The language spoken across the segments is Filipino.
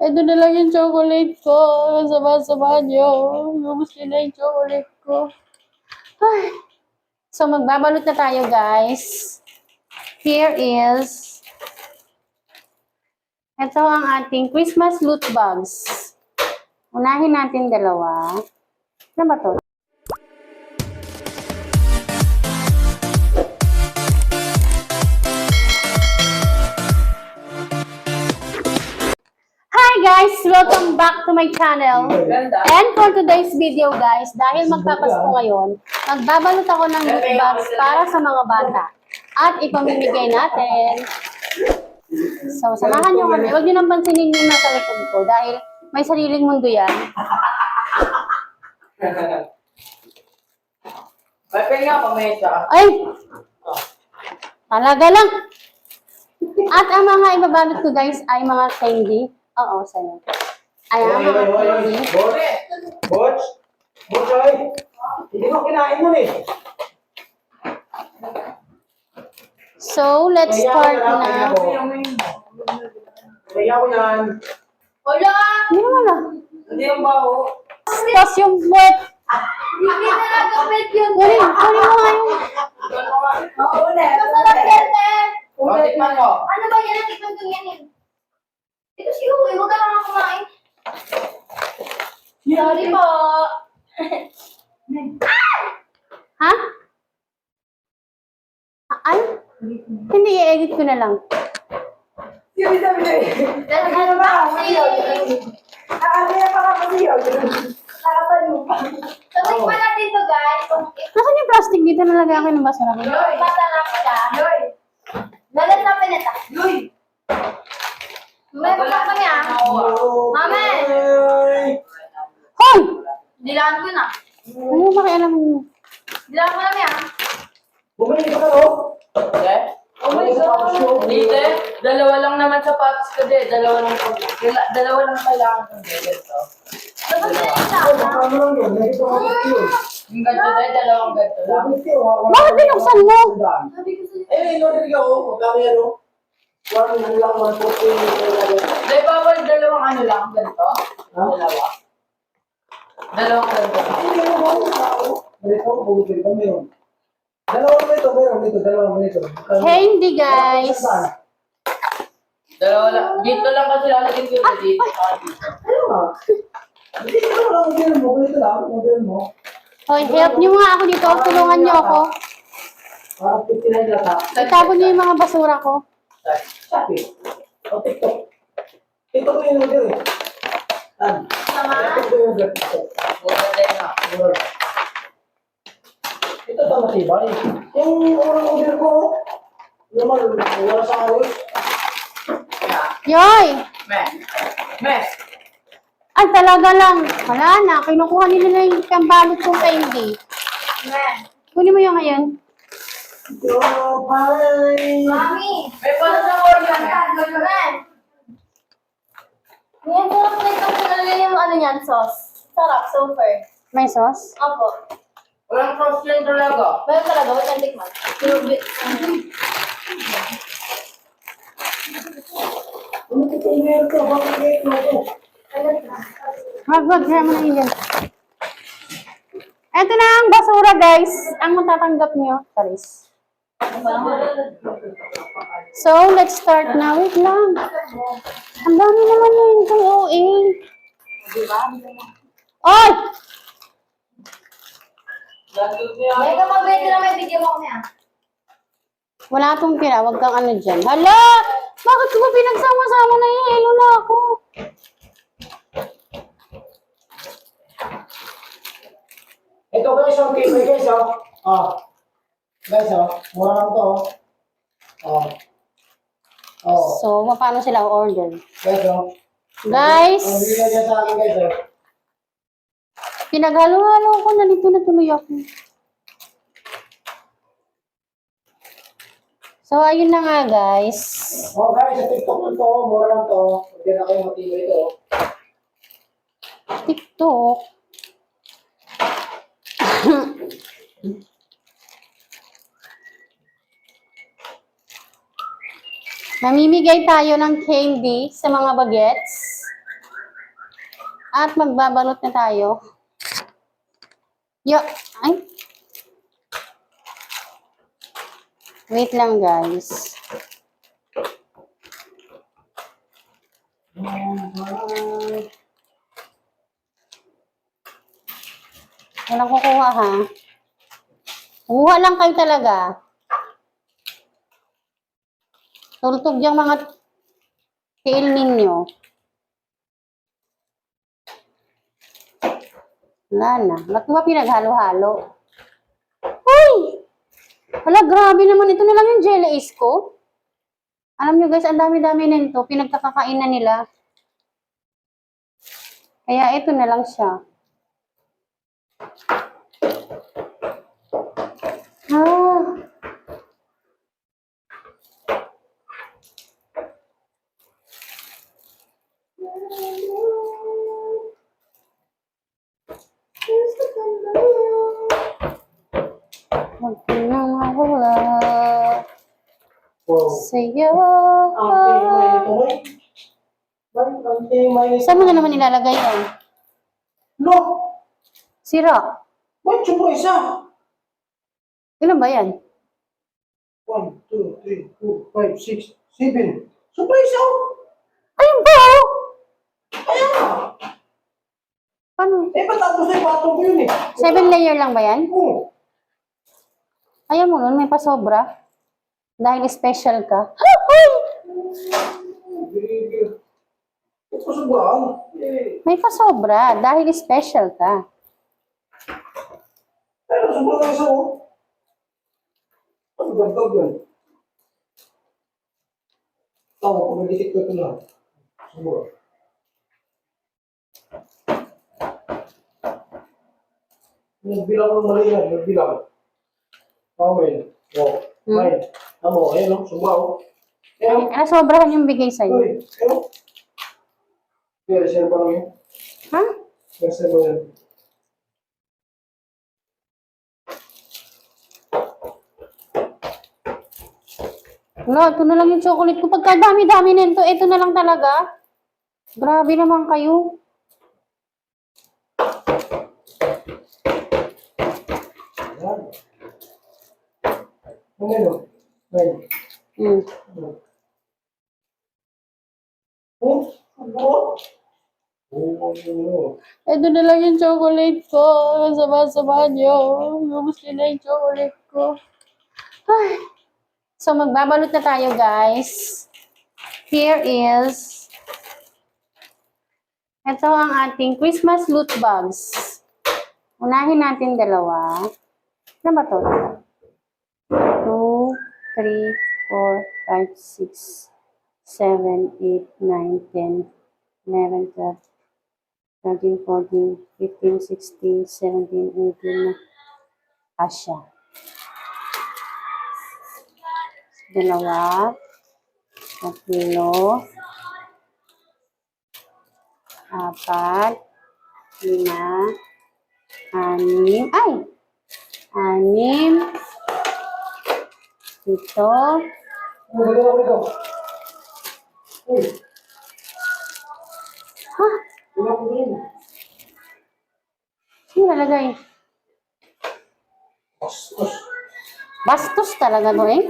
Ito na lang yung chocolate ko. Sama-sama nyo. Ubus nyo na yung chocolate ko. Ay. So, magbabalot na tayo, guys. Here is, ito ang ating Christmas loot bags. Unahin natin dalawa. Ano ba to? Hi guys! Welcome back to my channel. And for today's video guys, dahil magpapasko ngayon, magbabalot ako ng loot bags para sa mga bata. At ipamimigay natin. So, samahan nyo kami. Huwag nyo nang pansinin yung nasa likod ko dahil may sariling mundo yan. May penga pa may siya. Ay! Talaga lang! At ang mga ibabalot ko guys ay mga candy. Oo, sa'yo. Ayan, mga candy. Boch, ay. Hindi ko kinain nun eh. So, let's start na. Kaya ko yan. Wala! Hindi naman ah. Hindi yung baho. Tapos yung wet. Hindi na nagapit yun. Kunin mo nga yung... Oo na. Masarap yan eh. O, tikman mo. Ano ba yan? Tikman ko yan eh. Ito si Uwe. Huwag ka lang kumain. Sorry po. Ha? Ay? Hindi, i-edit ko na lang. Ano ba? Nakakaya pa ka kasi yun. Nakatayo pa. So, tikman natin to guys. Nasaan yung plastic dito? Nalagay ako ng basura ko. Masarap siya. Lalat na pinata. May masarap kami ah. Mame! Hoy! Dilaan ko na. Ano ba kaya alam mo? Dilaan ko namin ah. Bumili ka no? Oh my God! Dito, dalawa lang naman sapatos ko din. Dalawa lang kailangan kong dito. Dapat na yung Ano lang yun? Nagito ka yun. Yung ganito din, dalawang ganito lang. Bakit binuksan mo? Sabi ko sa'yo. Eh, inorder ka ako. Magkano yan o? One lang, 140. Di ba, dalawang ano lang, ganito? Dalawa. Dalawang ganito. Hindi mo ba yung tao? Ganito, bumili ka meron. Dalawang nito, meron dito, dalawang nito. Candy guys! Dalawa lang. Dito lang kasi lalagyan ko yung dito. Ano nga? Hindi ko lang model mo. Ganito lang, model mo. Hoy, help niyo nga ako dito. Tulungan niyo ako. Parang 59 lata. Itapon niyo yung mga basura ko. Shopee. O TikTok. TikTok ko yung model eh. TikTok ko yung model. Mura din na. Ito ito matibay. Yung unang order ko, naman, wala sa awit. Yoy! Me! Ay, talaga lang. Wala na. Kinukuha nila yung kambalot kong candy. Kunin mo yung ngayon. Yo, bye! Mami! May pala sa organ. Ganyan. Ngayon sarap na ito kung ano yung ano niyan, sauce. Sarap, super. May sauce? Opo. Walang cross yun talaga. Meron talaga, wait and tikman. Ano ito meron ka? Bakit cake mo ito? Wag, kaya mo na yun dyan. Ito na ang basura, guys. Ang matatanggap nyo. Paris. So, let's start na. Wait lang. Ang dami naman yun. Kung OA. Oy! May ka mag-ready na may video mo kami ah. Wala akong pira. Wag kang ano dyan. Hala! Bakit ko ba pinagsama-sama na yun? Hello na ako. Ito guys, ang cake mo guys, oh. Oh. Guys, oh. Mura lang to, oh. Oh. Oh. So, paano sila order? Guys, oh. Guys! Ang bigyan niya sa akin, guys, oh. Pinaghalo-halo ko. Nalito na tuloy ako. So, ayun na nga, guys. Oh, guys, sa TikTok lang to, oh. Mura lang to. Hindi na kayo matibay ito, oh. TikTok. Mamimigay tayo ng candy sa mga bagets. At magbabalot na tayo. Ay. Wait lang, guys. Walang kukuha, ha? Kuha lang kayo talaga. Tultog yung mga tiil ninyo. Wala na. Ba't mo ba pinaghalo-halo? Uy! Hala, grabe naman. Ito na lang yung jelly ace ko. Alam nyo guys, ang dami-dami nito. Pinagkakakain na nila. Kaya ito na lang siya. Ah. Huwag ka nang mawala Wow. sa'yo. Ang Saan mo na naman ilalagay yan? No! Sira. Ba't yung mga isa? Ilan ba yan? 1, 2, 3, 4, 5, 6, 7. Surprise ako! Ayun ba? Oh? Kaya nga! Paano? Eh, ba't tapos na yung batong ko yun eh? 7 layer lang ba yan? Oo. Ayaw mo nun, may pasobra. Dahil special ka. Ay! Ito sa buwan. Eh, May pasobra dahil special ka. pero sobrang na isa oh. Ano gagawin yan? Tama, kung nagdikit ko ito na. Siguro. Nagbilang ng mali yan, nagbilang. Okay. Oh, fine. Tama, ayan o, sumba o. Ayan. Ay, sobrahan yung bigay sa'yo. Uy, ayan o. Kaya, reserva lang yun. Ha? Reserva yan. Wala, ito na lang yung chocolate ko. Pagkadami-dami nito, ito na lang talaga. Grabe naman kayo. Ayan. Ano o? Fine. Hmm. Oh, ano? Oh, Ito na lang yung chocolate ko. Sama-sama nyo. Gusto na yung chocolate ko. Ay. So, magbabalot na tayo, guys. Here is... Ito ang ating Christmas loot bags. Unahin natin dalawa. Ano ba ito? 2, 3, 4, 5, 6, 7, 8, 9, 10, 11, 12, 13, 14, 15, 16, 17, 18 na. Asya. Dalawa. Tatlo. 4. 5. 6. Ay! 6. Ito. Magaling ako ito. Uy, Ha? wala ko rin. Ano nalagay? Bastos. Bastos talaga to eh.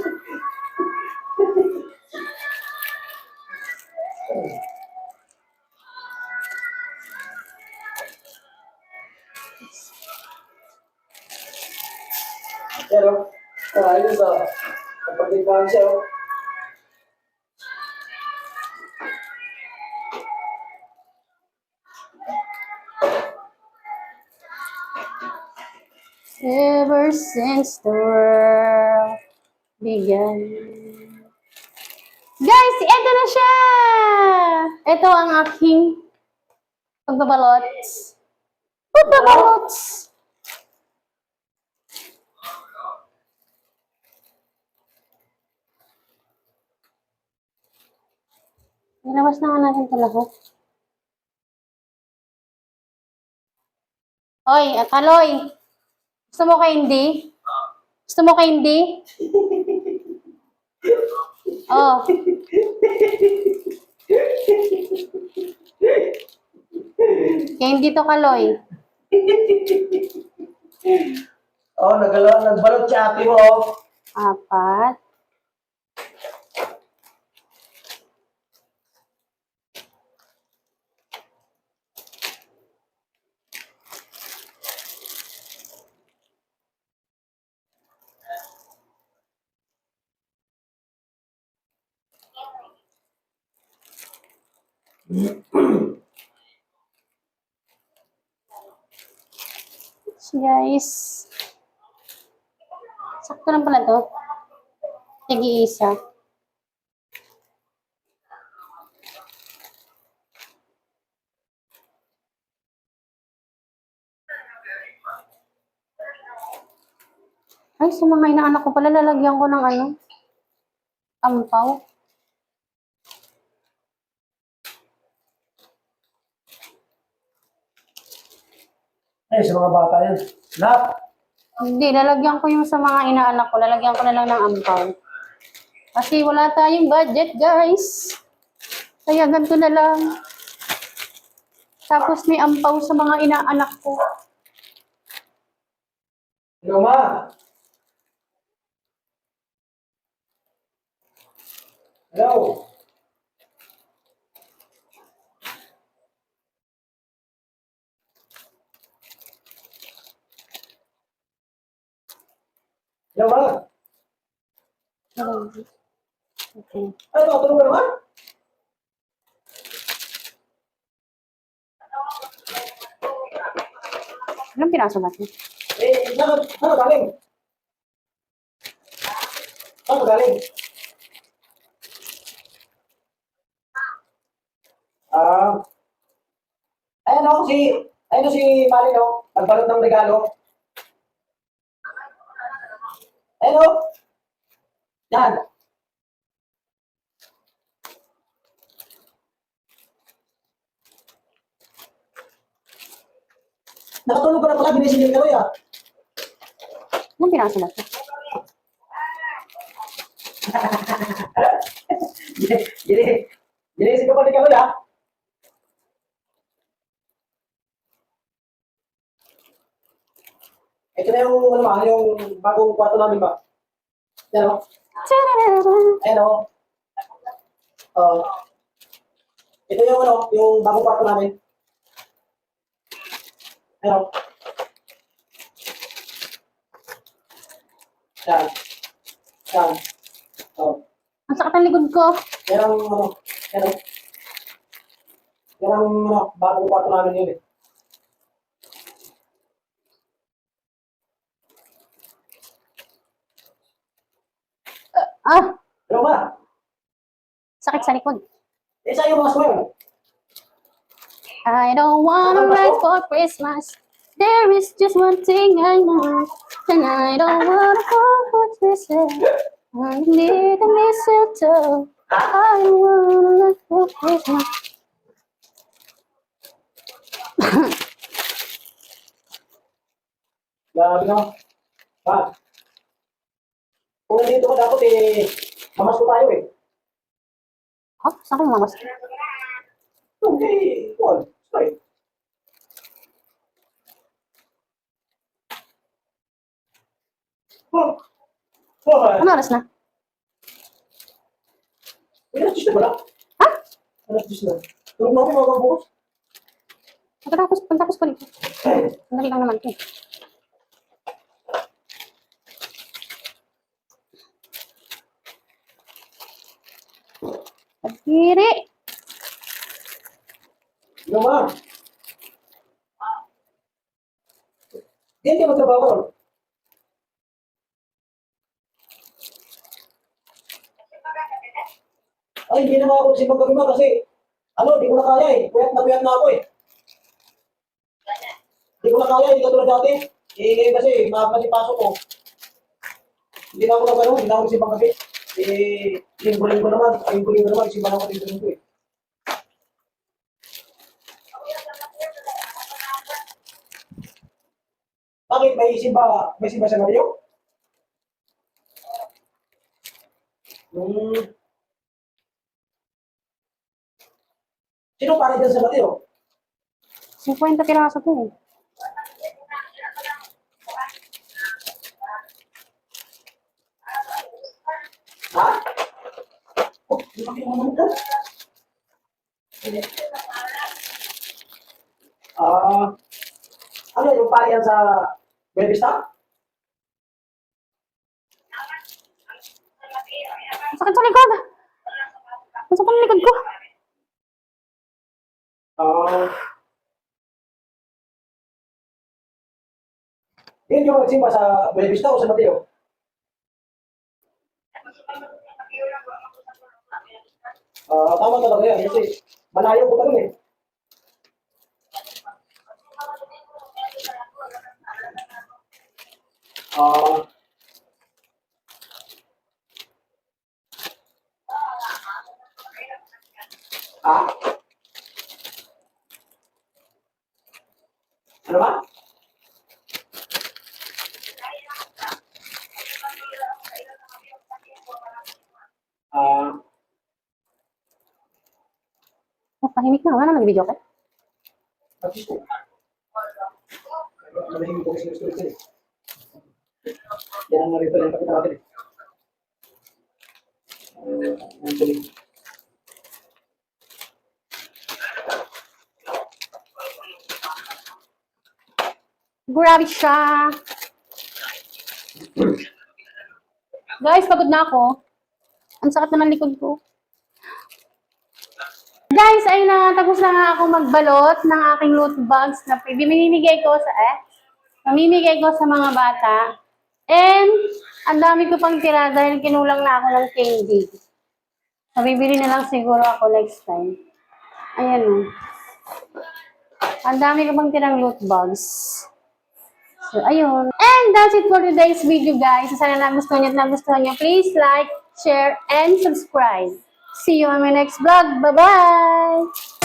Pero, ayos ah. Kapag siya oh. Ever since the world began. Guys, eto na siya! Ito ang aking pagbabalot. Pagbabalot! Ilabas na nga natin ito lahat. Hoy, Kaloy! Gusto mo candy? Gusto mo candy? Oh. Kaya hindi to kaloy. Oh, nagbalot si ate mo, oh. 4. Guys. Sakto lang pala to. Tig-iisa. Ay, sa mga inaanak ko pala, lalagyan ko ng ano, ampaw. Eh, sa mga bata yan. Nak, Hindi, lalagyan ko yung sa mga inaanak ko, lalagyan ko na lang ng ampaw. Kasi wala tayong budget, guys. Kaya ganito na lang. Tapos may ampaw sa mga inaanak ko. hello, ma. Hello. Hello, ma. Okay. Ay, tulong ka naman. Anong piraso ba ito? Eh, saan ka galing? Saan ka galing? Ah, ayun o, si Mali, no? Nagbalot ng regalo. Ayun o. Yan. Nakatulog ka na pala, binisingil ka, ah. Anong piraso ba ito? Ginising ka pa ni Kaloy, ah. Ito na yung, ano ba, yung bagong kwarto namin ba? Yan o. Ayan o. Oh. Ito yung, ano, yung bagong kwarto namin. Ayan o. Yan. Yan. Oh. Ang sakit ang likod ko. Yan ang, ano, yan o. Yan ang, ano, bagong kwarto namin yun, eh. Ah, Pero ba? sakit sa likod. Eh, sa'yo mga swear. I don't wanna wait for Christmas. There is just one thing I know. And I don't wanna go for Christmas. I need a mistletoe. I don't wanna wait for Christmas. Grabe na. Ba? Kung nandito ka dapat, eh, mamas ko tayo, eh. Oh, saan ko mamas? Okay, well, sorry. Oh, oh, Ano oras na? alas 10 na pala. Ha? Alas 10 na. Tulog na ako mga bukas. Pagkatapos ko dito. Sandali lang naman ito. Pagkiri. Ano ma? Diyan ka magtrabaho. Ay, hindi naman ako si magkabima kasi ano, di ko na kaya eh. Puyat na ako eh. Di ko na kaya, hindi ka tulad dati. Eh, kasi maaga kasi pasok ko. Hindi na ako nag-ano, hindi na ako si panggabi. Eh, linggo-linggo naman, simba na ako linggo-linggo eh. Bakit? May simba sa Mario? Hmm. Sino para dyan sa Mario? 50 piraso to eh. Ha? Oh, di pa kinaman ito. Ano yung parian sa Buena Vista? Ang sakit sa likod. Ang sakit sa likod ko. Yun yung magsimba sa Buena Vista o sa Mateo? Tama talaga yan kasi malayo ko pa dun eh. Ah, ah, ano ba? Ah, Pahimik na. Wala na nag-video ka. Francis ko. Malahimik ko kasi gusto ito eh. Yan ang narito yung pakita natin eh. Actually. Grabe siya. Guys, pagod na ako. Ang sakit naman likod ko. Guys, ay natapos na nga ako magbalot ng aking loot bags na mamimigay ko sa mga bata. And, ang dami ko pang tira dahil kinulang na ako ng candy. Mabibili na lang siguro ako next time. Ayan o. Ang dami ko pang tirang loot bags. So, ayun. And that's it for today's video, guys. Sana nagustuhan nyo at nagustuhan nyo. Please like, share, and subscribe. See you on my next vlog. Bye-bye!